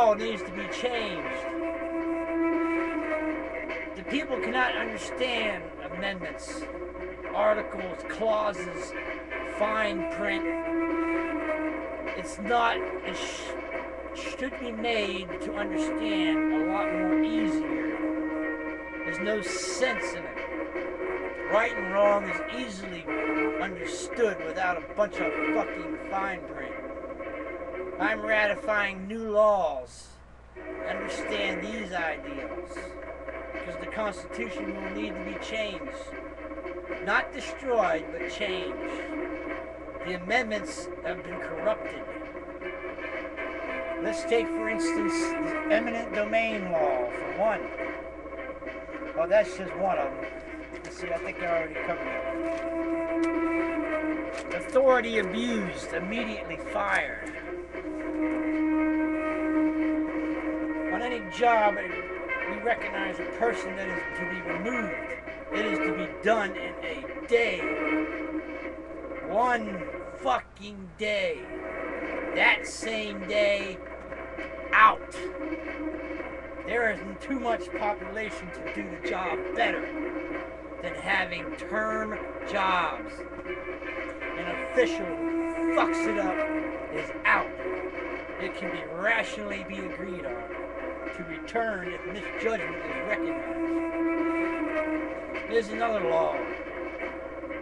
law needs to be changed. The people cannot understand amendments, articles, clauses, fine print. It's not, it should be made to understand a lot more easier. There's no sense in it. Right and wrong is easily understood without a bunch of fucking fine print. I'm ratifying new laws. Understand these ideals. Because the Constitution will need to be changed. Not destroyed, but changed. The amendments have been corrupted. Let's take, for instance, the eminent domain law, for one. Well, that's just one of them. Let's see, I think I already covered it. Authority abused, immediately fired. On any job, we recognize a person that is to be removed. It is to be done in a day. One fucking day. That same day, out. There isn't too much population to do the job better than having term jobs. An official who fucks it up is out. It can be rationally be agreed on to return if misjudgment is recognized. There's another law.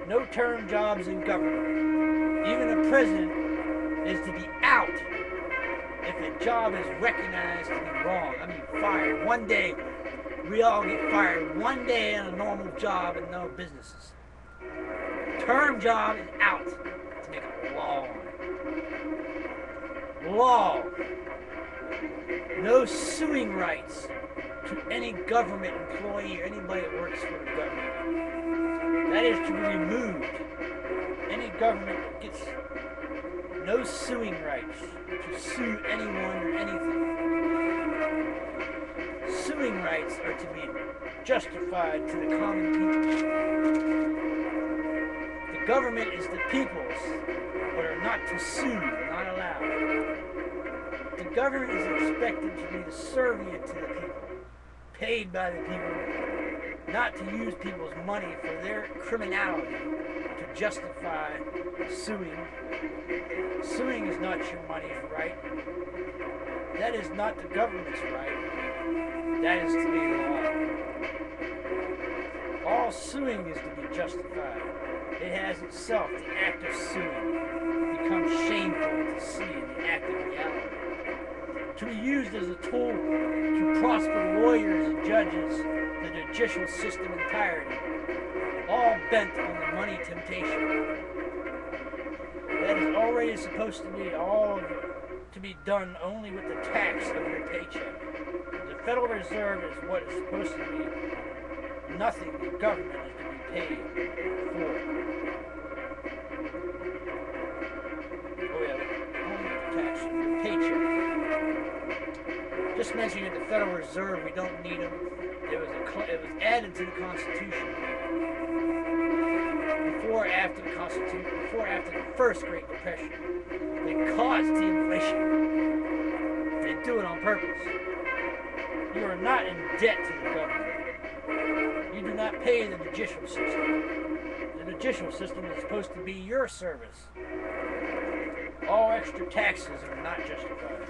No term jobs in government. Even a president is to be out if a job is recognized to be wrong. I mean, fired. One day, we all get fired. One day in a normal job and no businesses. Term job is out. Let's make a law. Law. No suing rights to any government employee or anybody that works for the government. That is to be removed. Any government that gets no suing rights to sue anyone or anything. Suing rights are to be justified to the common people. The government is the people's, but are not to sue, not allowed. The government is expected to be the servant to the people, paid by the people, not to use people's money for their criminality to justify suing. Suing is not your money's right. That is not the government's right. That is to be the law. All suing is to be justified. It has itself, the act of suing, become shameful to see in the act of reality. To be used as a tool to prosper lawyers and judges, the judicial system entirety, all bent on the money temptation. That is already supposed to be all to be done only with the tax of your paycheck. The Federal Reserve is what is supposed to be. Nothing the government is to be paid for. Oh yeah, only the tax of your paycheck. Just mentioning the Federal Reserve, we don't need them. It was added to the Constitution before after the Constitution, before after the first Great Depression. They caused the inflation. They do it on purpose. You are not in debt to the government. You do not pay the judicial system. The judicial system is supposed to be your service. All extra taxes are not justified.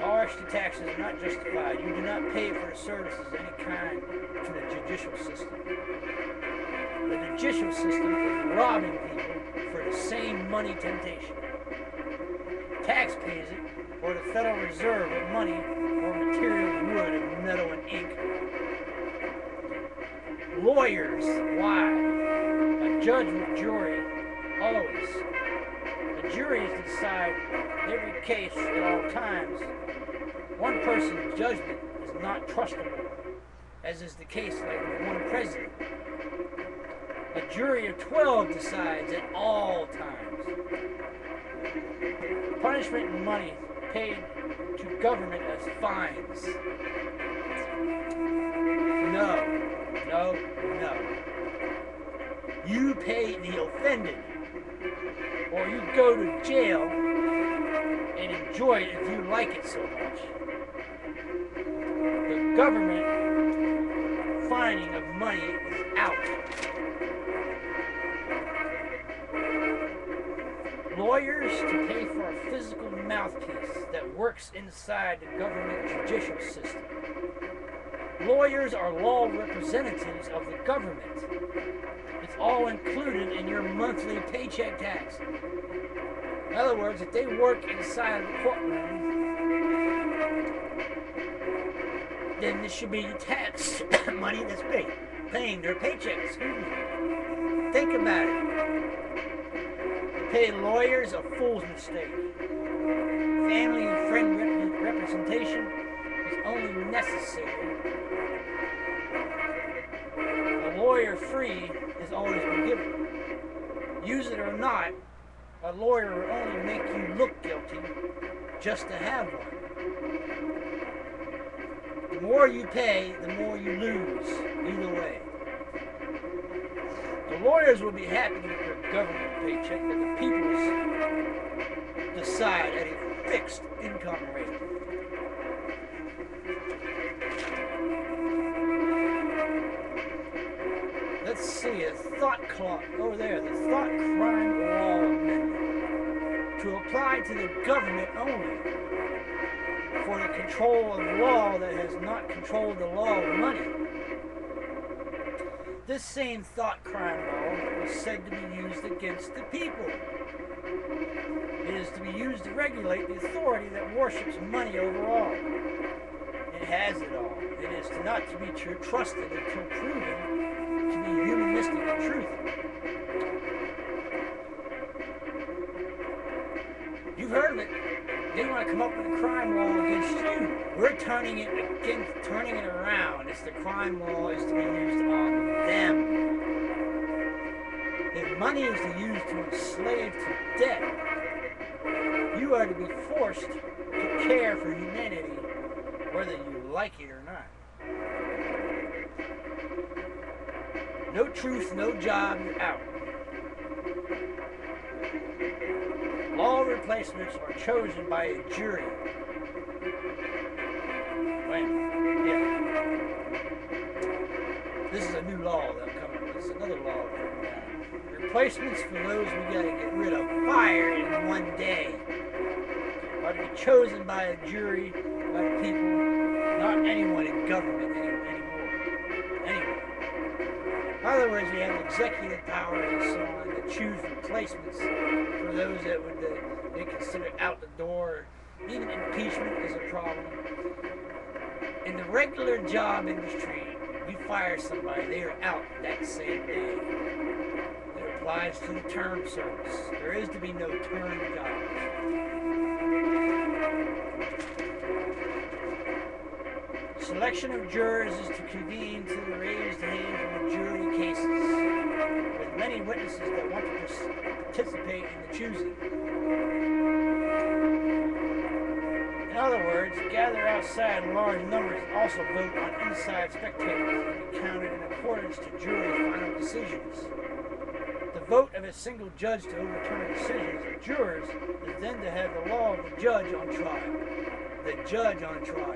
All extra taxes are not justified. You do not pay for services of any kind to the judicial system. The judicial system is robbing people for the same money temptation. Tax pays it, or the Federal Reserve with money or material wood and metal and ink. Lawyers lie. A judge with jury, always. The jury is to decide every case at all times. One person's judgment is not trustable, as is the case like with one president. A jury of 12 decides at all times. Punishment and money paid to government as fines. No. You pay the offended, or you go to jail and enjoy it if you like it so much. The government finding of money is out. Lawyers to pay for a physical mouthpiece that works inside the government judicial system. Lawyers are law representatives of the government. It's all included in your monthly paycheck tax. In other words, if they work inside the courtroom, then this should be tax money that's paying their paycheck. Excuse me. Think about it. To pay lawyers a fool's mistake. Family and friend representation is only necessary. A lawyer free has always been given. Use it or not, a lawyer will only make you look guilty just to have one. The more you pay, the more you lose, either way. The lawyers will be happy to get their government paycheck, but the people decide at a fixed income rate. Let's see, a thought clock over there, the Thought Crime Law Amendment, to apply to the government only for the control of law that has not controlled the law of money. This same thought crime law was said to be used against the people. It is to be used to regulate the authority that worships money overall. It has it all. It is not to be trusted until proven to be humanistic and truthful. You've heard of it. They want to come up with a crime law against you. We're turning it around. It's the crime law is to be used on them. If money is to be used to enslave to death, you are to be forced to care for humanity, whether you like it or not. No truth, no job, you're out. Law replacements are chosen by a jury. Yeah. This is a new law that's coming. This is another law coming down. Replacements for those we gotta get rid of fire in one day are to be chosen by a jury, by the people, not anyone in government anymore. Anyway. In other words, we have executive powers and so on that choose replacements for those that would they consider out the door. Even impeachment is a problem. In the regular job industry, you fire somebody, they are out that same day. It applies to the term service. There is to be no term jobs. Selection of jurors is to convene to the raised hand in the jury cases, with many witnesses that want to participate in the choosing. In other words, gather outside in large numbers and also vote on inside spectators and be counted in accordance to jury's final decisions. The vote of a single judge to overturn decisions of jurors is then to have the law of the judge on trial. The judge on trial.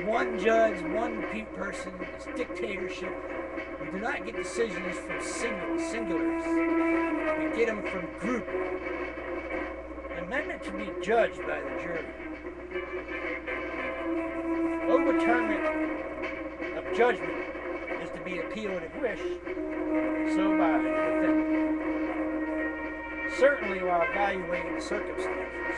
One judge, one person, it's dictatorship. We do not get decisions from singulars. We get them from group. Amendment to be judged by the jury. Overturnment of judgment is to be appealed if wish, so by the defendant. Certainly while evaluating the circumstances.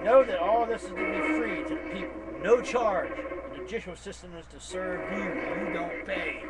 Know that all this is to be free to the people. No charge. The judicial system is to serve you. You don't pay.